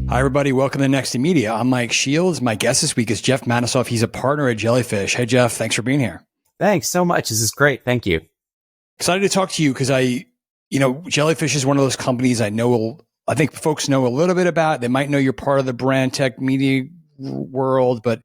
Hi, everybody. Welcome to Next to Media. I'm Mike Shields. My guest this week is Jeff Matisoff. He's a partner at Jellyfish. Hey, Jeff. Thanks for being here. Thanks so much. This is great. Thank you. Excited to talk to you because Jellyfish is one of those companies I think folks know a little bit about. They might know you're part of the brand tech media world, but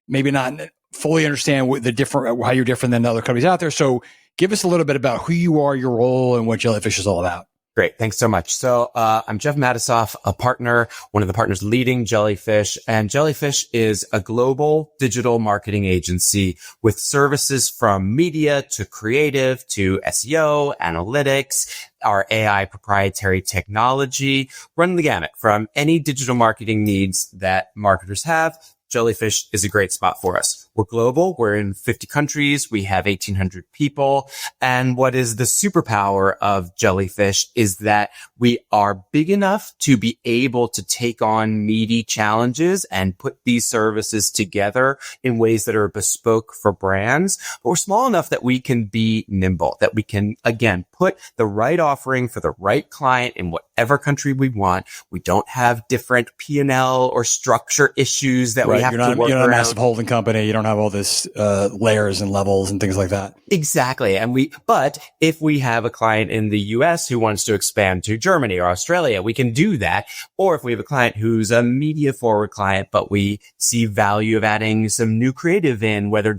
maybe not fully understand how you're different than the other companies out there. So give us a little bit about who you are, your role, and what Jellyfish is all about. Great. Thanks so much. So, I'm Jeff Matisoff, a partner, one of the partners leading Jellyfish. And Jellyfish is a global digital marketing agency with services from media to creative to SEO, analytics, our AI proprietary technology, run the gamut from any digital marketing needs that marketers have. Jellyfish is a great spot for us. We're global. We're in 50 countries. We have 1,800 people. And what is the superpower of Jellyfish is that we are big enough to be able to take on meaty challenges and put these services together in ways that are bespoke for brands. But we're small enough that we can be nimble, that we can, again, put the right offering for the right client in whatever country we want. We don't have different P&L or structure issues that we have to work around. You're not a massive holding company. You don't have all this layers and levels and things like that. Exactly. But if we have a client in the US who wants to expand to Germany or Australia, we can do that. Or if we have a client who's a media forward client, but we see value of adding some new creative in, whether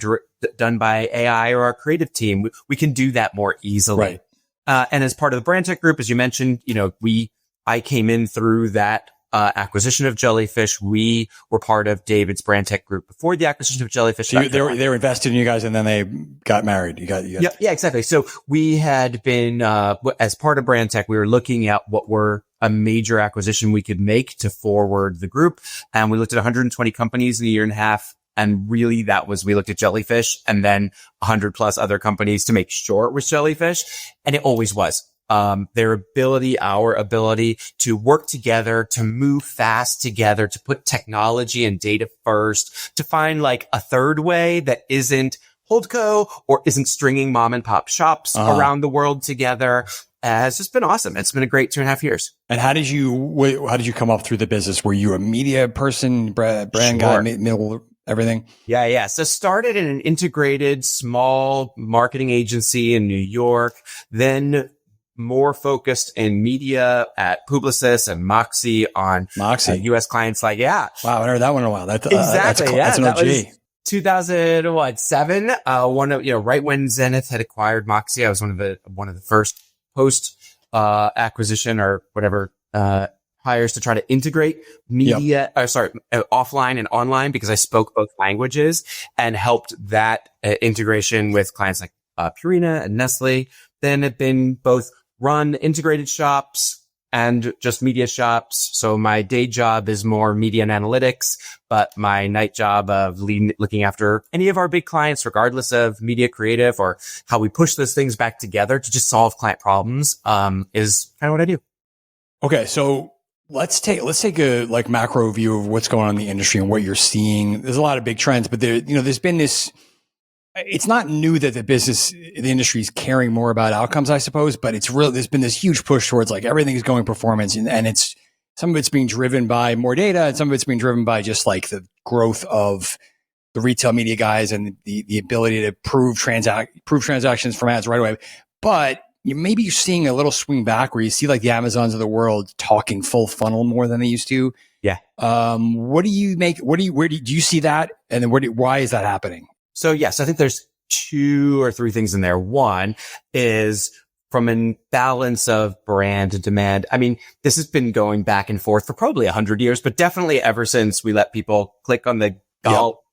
done by AI or our creative team, we can do that more easily. Right. And as part of the brand tech group, as you mentioned, I came in through that acquisition of Jellyfish. We were part of David's brand tech group before the acquisition of Jellyfish. So they were invested in you guys, and then they got married. Yeah, exactly. So we had been, as part of brand tech, we were looking at what were a major acquisition we could make to forward the group. And we looked at 120 companies in a year and a half. And really we looked at Jellyfish and then 100 plus other companies to make sure it was Jellyfish. And it always was. Our ability to work together, to move fast together, to put technology and data first, to find like a third way that isn't holdco or isn't stringing mom and pop shops around the world together. Has just been awesome. It's been a great 2.5 years. And how did you come up through the business? Were you a media person, brand guy, middle, everything? Yeah. So started in an integrated small marketing agency in New York, then more focused in media at Publicis and Moxie on US clients. Wow, I haven't heard that one in a while. Exactly. That's an OG. 2007. Right when Zenith had acquired Moxie, I was one of the first post acquisition or whatever hires to try to integrate media, offline and online, because I spoke both languages and helped that integration with clients like Purina and Nestle. Then have been both run integrated shops and just media shops. So my day job is more media and analytics, but my night job of looking after any of our big clients, regardless of media creative or how we push those things back together to just solve client problems, is kind of what I do. Okay. So let's take a macro view of what's going on in the industry and what you're seeing. There's a lot of big trends, but there's been this. It's not new that the industry is caring more about outcomes, I suppose, but there's been this huge push towards like everything is going performance, and some of it's being driven by more data, and some of it's being driven by just like the growth of the retail media guys and the ability to prove transactions from ads right away. But maybe you're seeing a little swing back where you see like the Amazons of the world talking full funnel more than they used to. Yeah. What do you make? Do you see that? And then why is that happening? So yes, I think there's 2 or 3 things in there. One is from a balance of brand and demand. I mean, this has been going back and forth for probably 100 years, but definitely ever since we let people click on the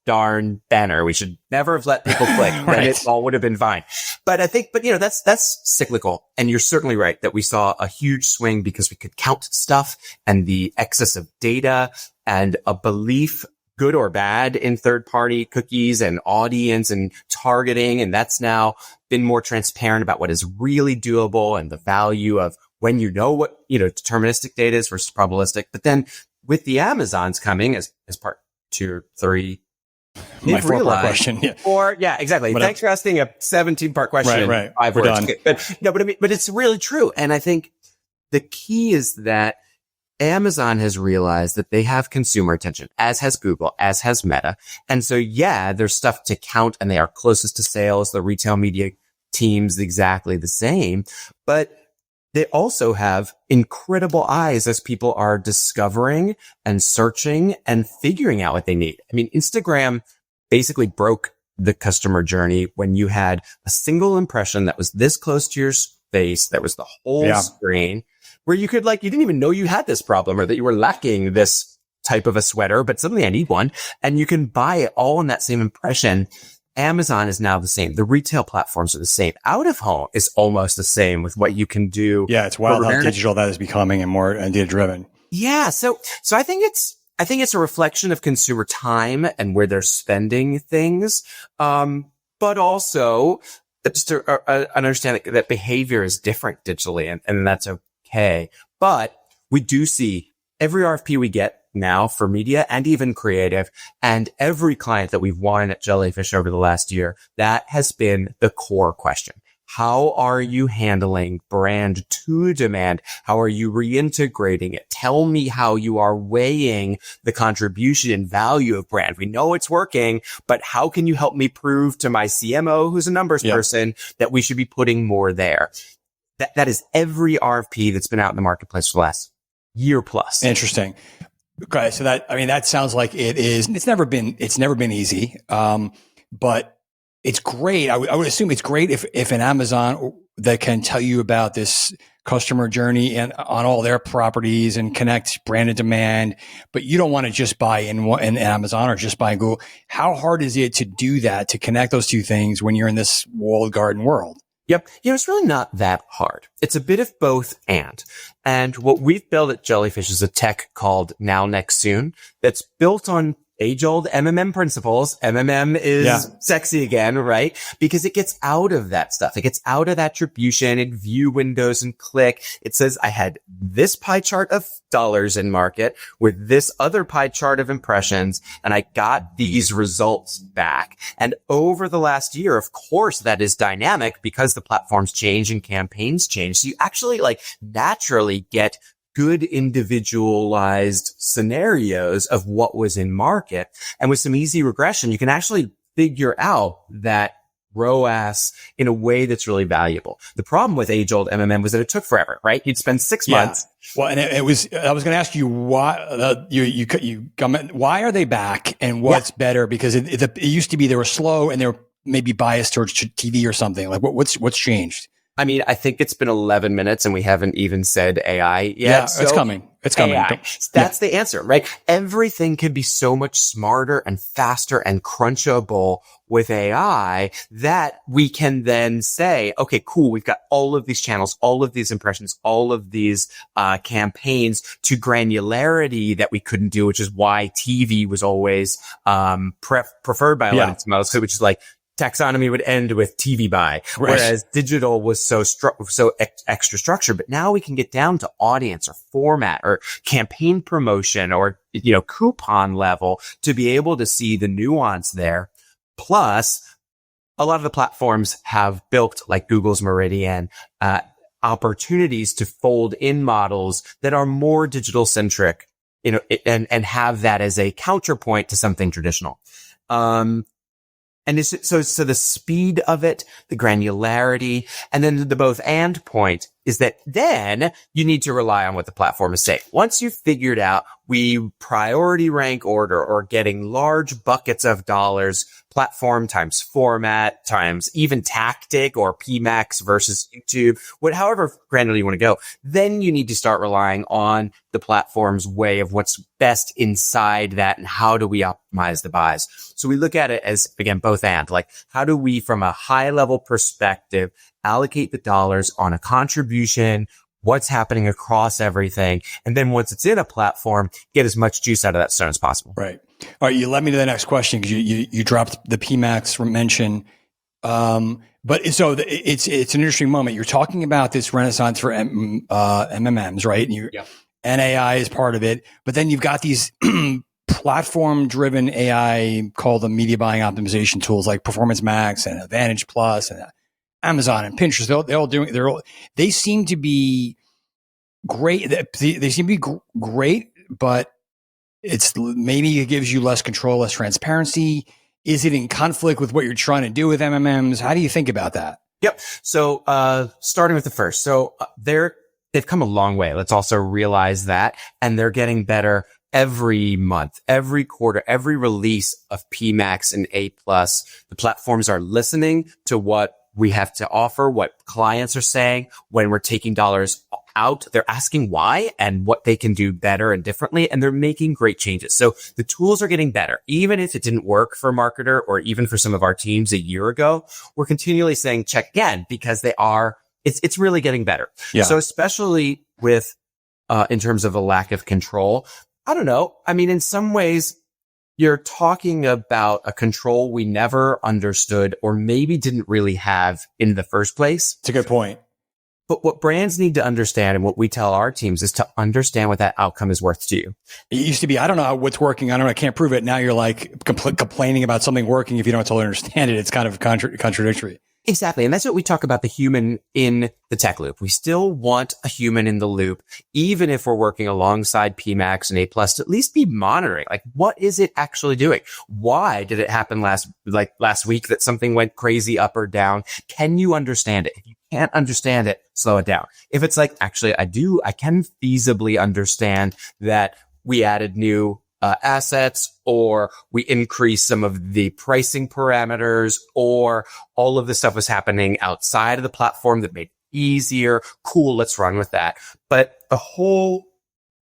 darn banner. We should never have let people click. Right. Then it all would have been fine. But I think, that's cyclical. And you're certainly right that we saw a huge swing because we could count stuff and the excess of data and a belief, good or bad, in third-party cookies and audience and targeting. And that's now been more transparent about what is really doable and the value of when what, deterministic data is versus probabilistic. But then with the Amazons coming as part 2 or 3, my 4-part question. Yeah. Exactly. Thanks for asking a 17-part question. Right. 5 We're words. done. But it's really true. And I think the key is that Amazon has realized that they have consumer attention, as has Google, as has Meta. And so, yeah, there's stuff to count and they are closest to sales. The retail media team's exactly the same, but they also have incredible eyes as people are discovering and searching and figuring out what they need. I mean, Instagram basically broke the customer journey when you had a single impression that was this close to your face, that was the whole screen, where you could you didn't even know you had this problem or that you were lacking this type of a sweater, but suddenly I need one. And you can buy it all in that same impression. Amazon is now the same. The retail platforms are the same. Out of home is almost the same with what you can do. Yeah, it's wild how digital that is becoming and more data driven. Yeah. So I think it's a reflection of consumer time and where they're spending things. But also just to understand that behavior is different digitally and that's okay. But we do see every RFP we get now for media and even creative and every client that we've won at Jellyfish over the last year, that has been the core question. How are you handling brand to demand? How are you reintegrating it? Tell me how you are weighing the contribution and value of brand. We know it's working, but how can you help me prove to my CMO, who's a numbers person, that we should be putting more there? That is every RFP that's been out in the marketplace for the last year plus. Interesting. Okay. So that sounds like it's never been easy. But it's great. I would assume it's great if an Amazon that can tell you about this customer journey and on all their properties and connect brand and demand, but you don't want to just buy in Amazon or just buy in Google. How hard is it to do that, to connect those two things when you're in this walled garden world? Yep. It's really not that hard. It's a bit of both and. And what we've built at Jellyfish is a tech called Now, Next, Soon that's built on age-old MMM principles. MMM is sexy again, right? Because it gets out of that stuff. It gets out of attribution and view windows and click. It says, I had this pie chart of dollars in market with this other pie chart of impressions, and I got these results back. And over the last year, of course, that is dynamic because the platforms change and campaigns change. So you actually naturally get good individualized scenarios of what was in market. And with some easy regression, you can actually figure out that ROAS in a way that's really valuable. The problem with age-old MMM was that it took forever, right? You'd spend 6 months. Well, and I was going to ask you why why are they back and what's better? Because it used to be they were slow and they were maybe biased towards TV or something. What's changed? I mean, I think it's been 11 minutes and we haven't even said AI yet. Yeah, so it's coming. It's coming. AI. That's the answer, right? Everything can be so much smarter and faster and crunchable with AI that we can then say, okay, cool. We've got all of these channels, all of these impressions, all of these campaigns to granularity that we couldn't do, which is why TV was always preferred by a lot of models, which is taxonomy would end with TV buy, whereas digital was so extra structured. But now we can get down to audience or format or campaign promotion or, coupon level to be able to see the nuance there. Plus, a lot of the platforms have built, like Google's Meridian, opportunities to fold in models that are more digital centric, and have that as a counterpoint to something traditional. And so the speed of it, the granularity, and then the both and point is that then you need to rely on what the platform is saying. Once you've figured out we priority rank order or getting large buckets of dollars, platform times format times even tactic or PMAX versus YouTube, however granular you want to go, then you need to start relying on the platform's way of what's best inside that and how do we optimize the buys. So we look at it as, again, both and, how do we, from a high level perspective, allocate the dollars on a contribution, what's happening across everything, and then once it's in a platform, get as much juice out of that stone as possible. Right. All right. You led me to the next question because you dropped the PMAX mention. But so it's an interesting moment. You're talking about this renaissance for MMMs, right? And AI is part of it, but then you've got these platform-driven AI called the media buying optimization tools like Performance Max and Advantage Plus and Amazon and Pinterest. They seem to be great. They seem to be great, but it's maybe it gives you less control, less transparency. Is it in conflict with what you're trying to do with MMMs? How do you think about that? Yep. So, starting with the first. So, they've come a long way. Let's also realize that. And they're getting better every month, every quarter, every release of PMax and A+. The platforms are listening to what we have to offer, what clients are saying when we're taking dollars out. They're asking why and what they can do better and differently. And they're making great changes. So the tools are getting better. Even if it didn't work for a marketer or even for some of our teams a year ago, we're continually saying check again because it's really getting better. Yeah. So especially with, in terms of a lack of control, I don't know. I mean, in some ways, you're talking about a control we never understood or maybe didn't really have in the first place. It's a good point. But what brands need to understand and what we tell our teams is to understand what that outcome is worth to you. It used to be, I don't know what's working. I can't prove it. Now you're like complaining about something working if you don't totally understand it. It's kind of contradictory. Exactly. And that's what we talk about the human in the tech loop. We still want a human in the loop, even if we're working alongside PMax and A+, to at least be monitoring. Like, what is it actually doing? Why did it happen last week that something went crazy up or down? Can you understand it? If you can't understand it, slow it down. If it's like, actually, I can feasibly understand that we added new assets, or we increase some of the pricing parameters, or all of this stuff was happening outside of the platform that made it easier. Cool, let's run with that. But the whole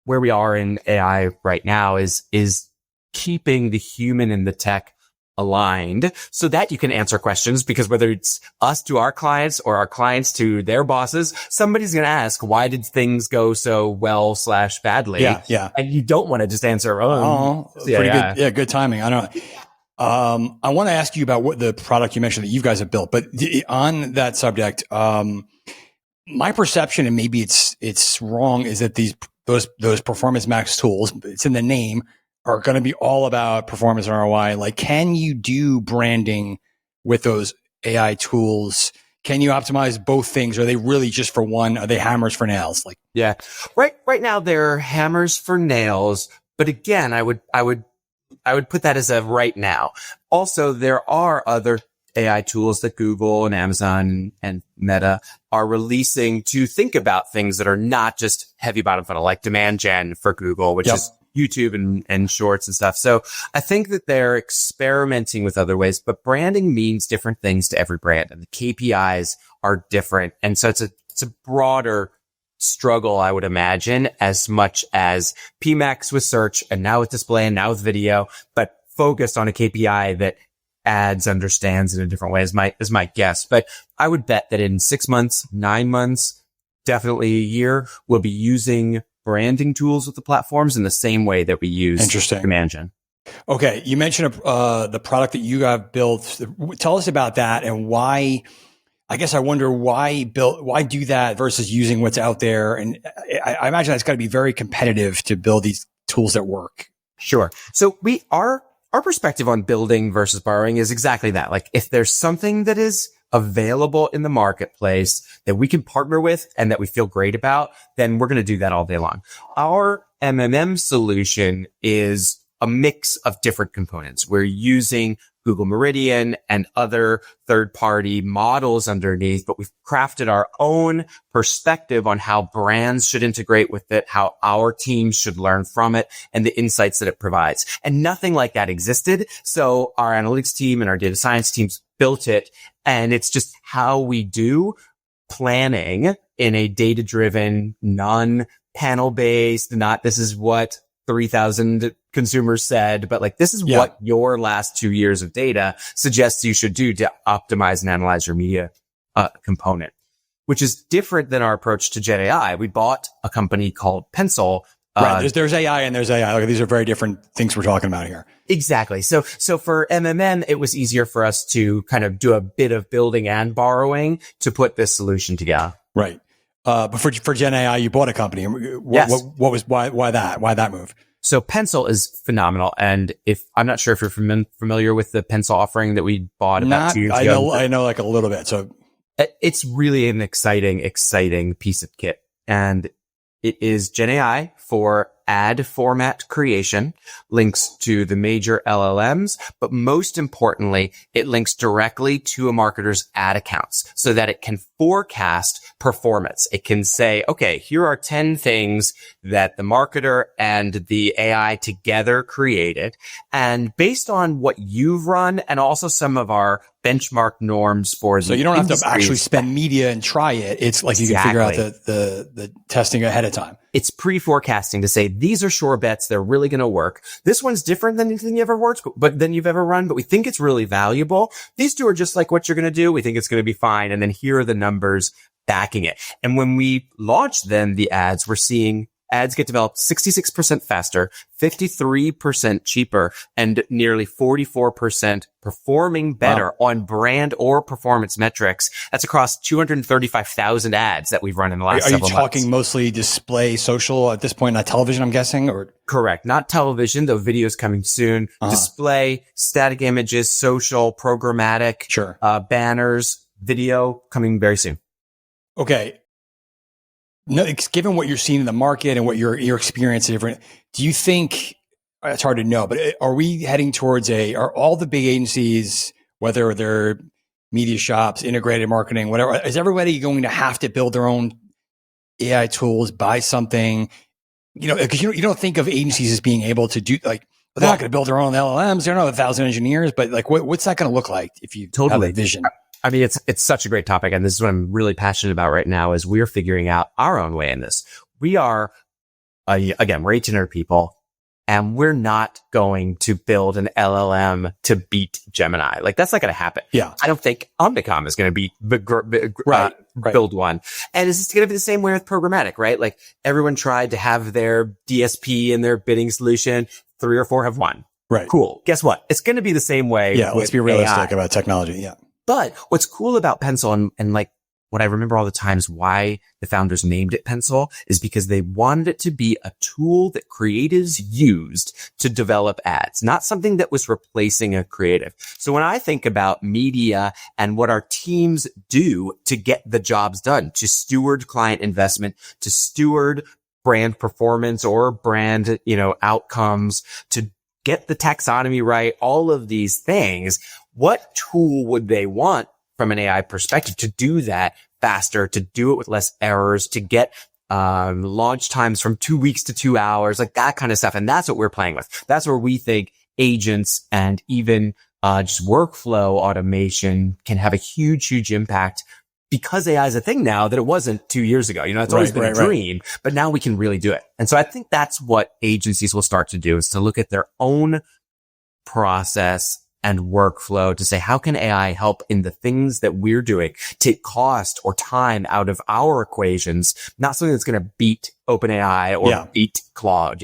where we are in AI right now is keeping the human and the tech aligned so that you can answer questions, because whether it's us to our clients or our clients to their bosses, somebody's going to ask, why did things go so well / badly? Yeah. And you don't want to just answer, pretty good. Yeah. Good timing. I don't know. I want to ask you about what the product you mentioned that you guys have built, but on that subject, my perception, and maybe it's wrong, is that those Performance Max tools, it's in the name, are going to be all about performance and ROI. Like, can you do branding with those AI tools? Can you optimize both things? Are they really just for one? Are they hammers for nails? Like, yeah, right now they're hammers for nails. But again, I would put that as a right now. Also, there are other AI tools that Google and Amazon and Meta are releasing to think about things that are not just heavy bottom funnel, like demand gen for Google, which is YouTube and shorts and stuff. So I think that they're experimenting with other ways, but branding means different things to every brand, and the KPIs are different. And so it's a broader struggle, I would imagine, as much as PMax with search and now with display and now with video, but focused on a KPI that ads understands in a different way is my guess. But I would bet that in 6 months, 9 months, definitely a year, we'll be using branding tools with the platforms in the same way that we use demand gen. Okay. You mentioned the product that you have built. Tell us about that and why. I guess I wonder why do that versus using what's out there. And I imagine that's got to be very competitive to build these tools that work. Sure. So our perspective on building versus borrowing is exactly that. Like, if there's something that is available in the marketplace that we can partner with and that we feel great about, then we're going to do that all day long. Our MMM solution is a mix of different components. We're using Google Meridian and other third-party models underneath, but we've crafted our own perspective on how brands should integrate with it, how our teams should learn from it, and the insights that it provides. And nothing like that existed. So our analytics team and our data science teams built it, and it's just how we do planning in a data-driven, non-panel-based, not this is what 3,000 consumers said, but like, this is what your last 2 years of data suggests you should do to optimize and analyze your media component, which is different than our approach to Gen AI. We bought a company called Pencil. Right. There's AI and there's AI. Like, these are very different things we're talking about here. Exactly. So for MMM, it was easier for us to kind of do a bit of building and borrowing to put this solution together. Right. But for Gen AI, you bought a company. Why that move? So Pencil is phenomenal. And I'm not sure if you're familiar with the Pencil offering that we bought about 2 years ago. I know like a little bit. So it's really an exciting piece of kit. And It is Gen AI for ad format creation, links to the major LLMs, but most importantly, it links directly to a marketer's ad accounts so that it can forecast performance. It can say, okay, here are 10 things that the marketer and the AI together created. And based on what you've run and also some of our benchmark norms for so you don't have to actually spend media and try it. It's like you can figure out the testing ahead of time. It's pre-forecasting to say, these are sure bets. They're really going to work. This one's different than anything you ever worked, but than you've ever run, but we think it's really valuable. These two are just like what you're going to do. We think it's going to be fine. And then here are the numbers backing it. And when we launch then the ads, we're seeing ads get developed 66% faster, 53% cheaper, and nearly 44% performing better on brand or performance metrics. That's across 235,000 ads that we've run in the last several months. Are you talking mostly display, social at this point, not television, I'm guessing? Or correct. Not television, though video is coming soon. Display, static images, social, programmatic, sure. Banners, video coming very soon. Okay. No, given what you're seeing in the market and what your experience is different, do you think it's hard to know, but are we heading towards are all the big agencies, whether they're media shops, integrated marketing, whatever, is everybody going to have to build their own AI tools, buy something? Because you don't think of agencies as being able to do they're not going to build their own LLMs. They're not 1,000 engineers, but like, what's that going to look like if you have a vision? I mean, it's such a great topic. And this is what I'm really passionate about right now is we're figuring out our own way in this. We are, again, we're 1,800 people and we're not going to build an LLM to beat Gemini. Like that's not going to happen. Yeah. I don't think Omnicom is going to build one. And it's going to be the same way with programmatic, right? Like everyone tried to have their DSP and their bidding solution. 3 or 4 have won. Right. Cool. Guess what? It's going to be the same way. Yeah. Let's be realistic AI. about technology. Yeah. But what's cool about Pencil and like what I remember all the times why the founders named it Pencil is because they wanted it to be a tool that creatives used to develop ads, not something that was replacing a creative. So when I think about media and what our teams do to get the jobs done, to steward client investment, to steward brand performance or brand, outcomes, to get the taxonomy right, all of these things, what tool would they want from an AI perspective to do that faster, to do it with less errors, to get launch times from 2 weeks to 2 hours, like that kind of stuff. And that's what we're playing with. That's where we think agents and even just workflow automation can have a huge, huge impact because AI is a thing now that it wasn't 2 years ago. It's always been a dream, but now we can really do it. And so I think that's what agencies will start to do is to look at their own process and workflow to say, how can AI help in the things that we're doing, take cost or time out of our equations, not something that's going to beat OpenAI or beat Claude,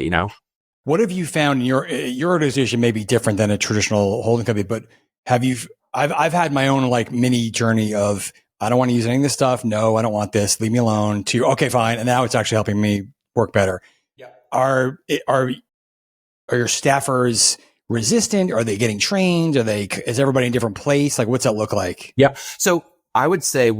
What have you found in your organization may be different than a traditional holding company, but I've had my own like mini journey of, I don't want to use any of this stuff. No, I don't want this. Leave me alone to, okay, fine. And now it's actually helping me work better. Yeah. Are your staffers resistant? Are they getting trained? Is everybody in a different place? Like, what's that look like? Yeah. So I would say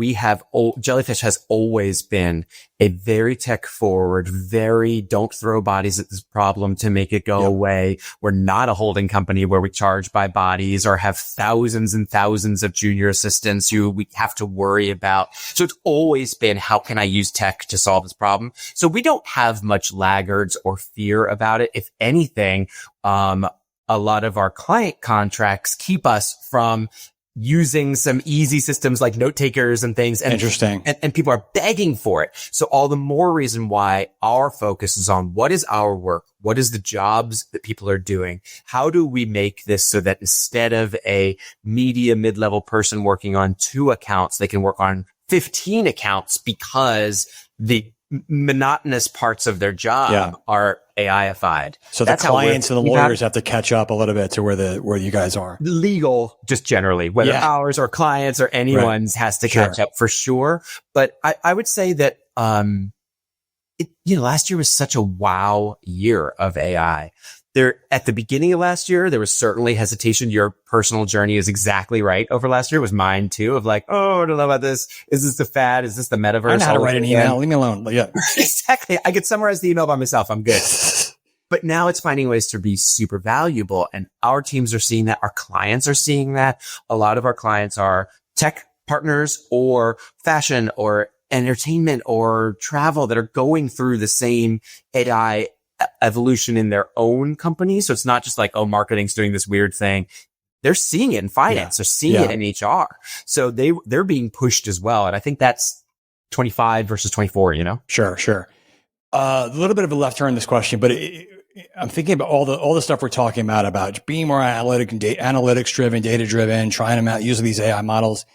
Jellyfish has always been a very tech forward, very don't throw bodies at this problem to make it go away. We're not a holding company where we charge by bodies or have thousands and thousands of junior assistants who we have to worry about. So it's always been, how can I use tech to solve this problem? So we don't have much laggards or fear about it. If anything, a lot of our client contracts keep us from using some easy systems like note takers and things. And, interesting. And people are begging for it. So all the more reason why our focus is on what is our work? What is the jobs that people are doing? How do we make this so that instead of a media mid-level person working on 2 accounts, they can work on 15 accounts because the monotonous parts of their job are AI-ified. So that's the clients and the lawyers have to catch up a little bit to where you guys are. Legal, just generally, whether ours or clients or anyone's has to catch up for sure. But I would say that, last year was such a wow year of AI There, at the beginning of last year, there was certainly hesitation. Your personal journey is exactly right. Over last year, it was mine too, of like, oh, I don't know about this. Is this the fad? Is this the metaverse? I know how to write an email. Leave me alone. Yeah. Exactly. I could summarize the email by myself. I'm good. But now it's finding ways to be super valuable. And our teams are seeing that. Our clients are seeing that. A lot of our clients are tech partners or fashion or entertainment or travel that are going through the same AI evolution in their own company. So it's not just like, oh, marketing's doing this weird thing. They're seeing it in finance. They're seeing it in HR. So they're being pushed as well. And I think that's 25 versus 24, you know? Sure. A little bit of a left turn in this question, but I'm thinking about all the stuff we're talking about being more analytics driven, data driven, trying to use these AI models.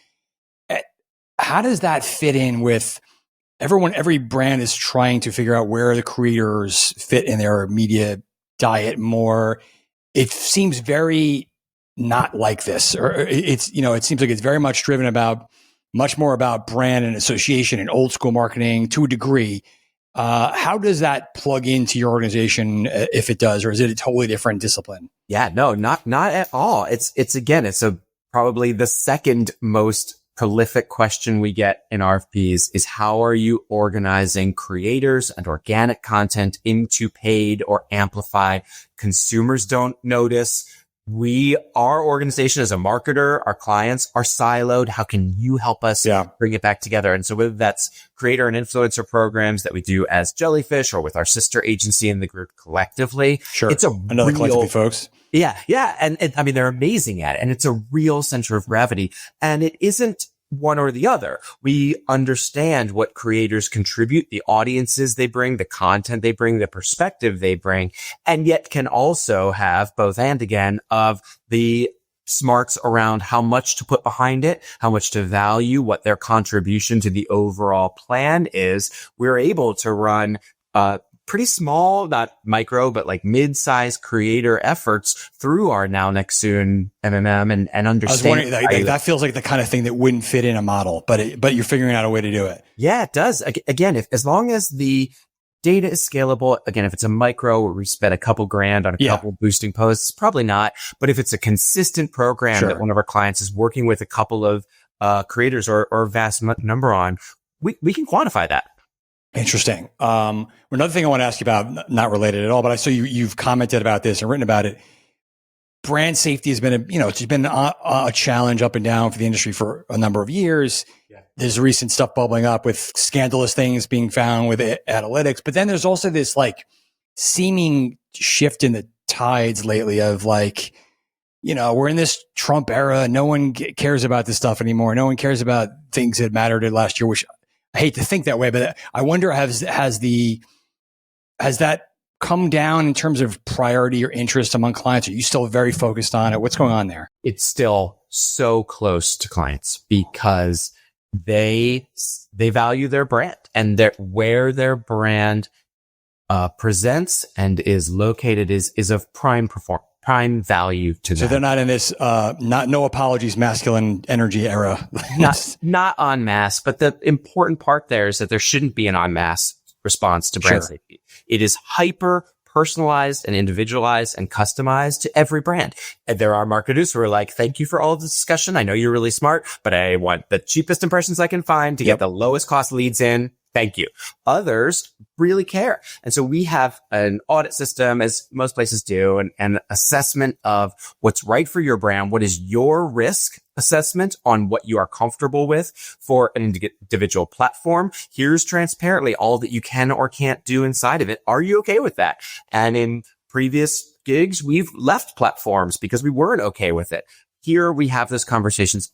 How does that fit in with every brand is trying to figure out where the creators fit in their media diet more? It seems very not like this, or it seems like it's very much driven much more about brand and association and old school marketing to a degree. How does that plug into your organization, if it does, or is it a totally different discipline? Yeah, no, not at all. It's probably the second most prolific question we get in RFPs is how are you organizing creators and organic content into paid or amplified? Consumers don't notice. Our organization as a marketer, our clients are siloed. How can you help us bring it back together? And so whether that's creator and influencer programs that we do as Jellyfish or with our sister agency in the group collectively, it's another collectively, folks. Yeah. And I mean, they're amazing at it, and it's a real center of gravity, and it isn't one or the other. We understand what creators contribute, the audiences they bring, the content they bring, the perspective they bring, and yet can also have both and again of the smarts around how much to put behind it, how much to value, what their contribution to the overall plan is. We're able to run pretty small, not micro, but like mid-size creator efforts through our Now Next Soon MMM and understand. I was wondering, that feels like the kind of thing that wouldn't fit in a model, but you're figuring out a way to do it. Yeah, it does. Again, as long as the data is scalable, again, if it's a micro where we spend a couple grand on a couple boosting posts, probably not. But if it's a consistent program that one of our clients is working with a couple of creators or a vast number on, we can quantify that. Interesting. Another thing I want to ask you about, not related at all, but I saw you've commented about this and written about it. Brand safety has been it's been a challenge up and down for the industry for a number of years. Yeah. There's recent stuff bubbling up with scandalous things being found with analytics, but then there's also this like seeming shift in the tides lately of like, we're in this Trump era. No one cares about this stuff anymore. No one cares about things that mattered last year, which I hate to think that way, but I wonder, has that come down in terms of priority or interest among clients? Are you still very focused on it? What's going on there? It's still so close to clients because they value their brand and where their brand presents and is located is of prime value to them. So they're not in this no apologies masculine energy era. not en masse, but the important part there is that there shouldn't be an en masse response to brand safety. It is hyper personalized and individualized and customized to every brand. And there are marketers who are like, thank you for all of this discussion. I know you're really smart, but I want the cheapest impressions I can find to get the lowest cost leads in. Thank you. Others really care. And so we have an audit system, as most places do, and an assessment of what's right for your brand. What is your risk assessment on what you are comfortable with for an individual platform? Here's transparently all that you can or can't do inside of it. Are you okay with that? And in previous gigs, we've left platforms because we weren't okay with it. Here we have those conversations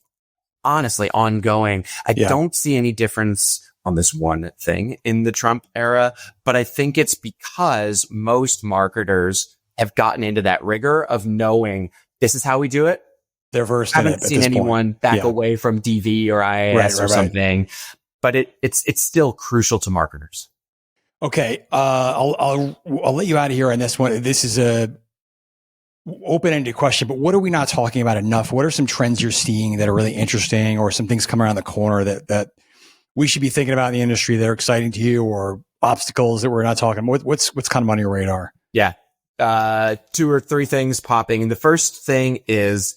honestly ongoing. I don't see any difference on this one thing in the Trump era, but I think it's because most marketers have gotten into that rigor of knowing this is how we do it. They're versed in it. I haven't seen anyone back away from DV or IAS or something, but it's still crucial to marketers. Okay. I'll let you out of here on this one. This is a open-ended question, but what are we not talking about enough? What are some trends you're seeing that are really interesting, or some things come around the corner that we should be thinking about in the industry that are exciting to you, or obstacles that we're not talking about? What's kind of on your radar? Yeah. two or three things popping. And the first thing is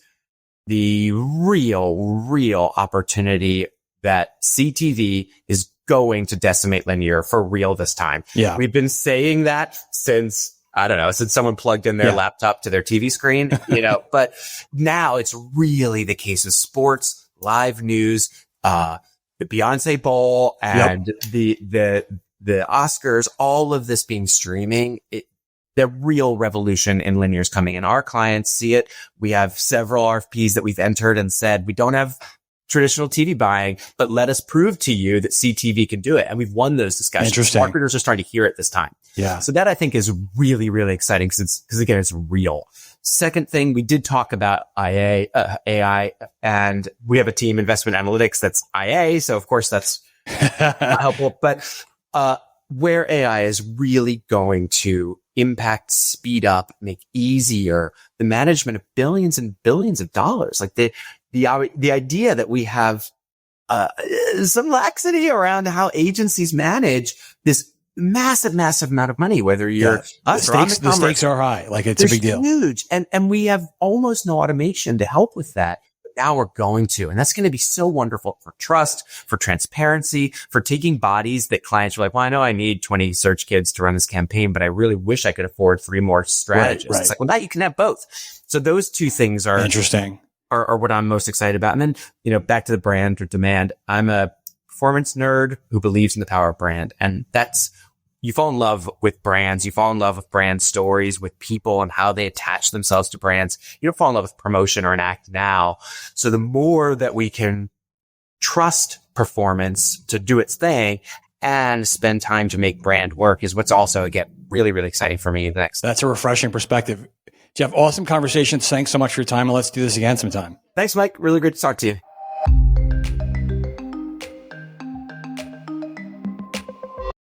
the real opportunity that CTV is going to decimate linear for real this time. Yeah. We've been saying that since, I don't know, since someone plugged in their laptop to their TV screen, but now it's really the case with sports, live news, the Beyonce Bowl and the Oscars, all of this being streaming. The real revolution in linear is coming, and our clients see it. We have several RFPs that we've entered and said, we don't have traditional TV buying, but let us prove to you that CTV can do it. And we've won those discussions. Interesting. Marketers are starting to hear it this time. Yeah. So that I think is really, really exciting because again, it's real. Second thing, we did talk about AI, and we have a team, investment analytics, that's IA. So of course that's not helpful, but, where AI is really going to impact, speed up, make easier the management of billions and billions of dollars. Like the idea that we have, some laxity around how agencies manage this massive amount of money, whether you're us or the stakes are high. Like it's a big deal. Huge. And we have almost no automation to help with that. Now we're going to, and that's going to be so wonderful for trust, for transparency, for taking bodies that clients are like, well, I know I need 20 search kids to run this campaign, but I really wish I could afford 3 more strategists. Right. It's like, well, now you can have both. So those two things are interesting, are what I'm most excited about. And then, back to the brand or demand. I'm a performance nerd who believes in the power of brand. And that's, you fall in love with brands. You fall in love with brand stories, with people and how they attach themselves to brands. You don't fall in love with promotion or an act now. So the more that we can trust performance to do its thing and spend time to make brand work is what's also, again, really, really exciting for me next. That's a refreshing perspective. Jeff, awesome conversation. Thanks so much for your time. And let's do this again sometime. Thanks, Mike. Really great to talk to you.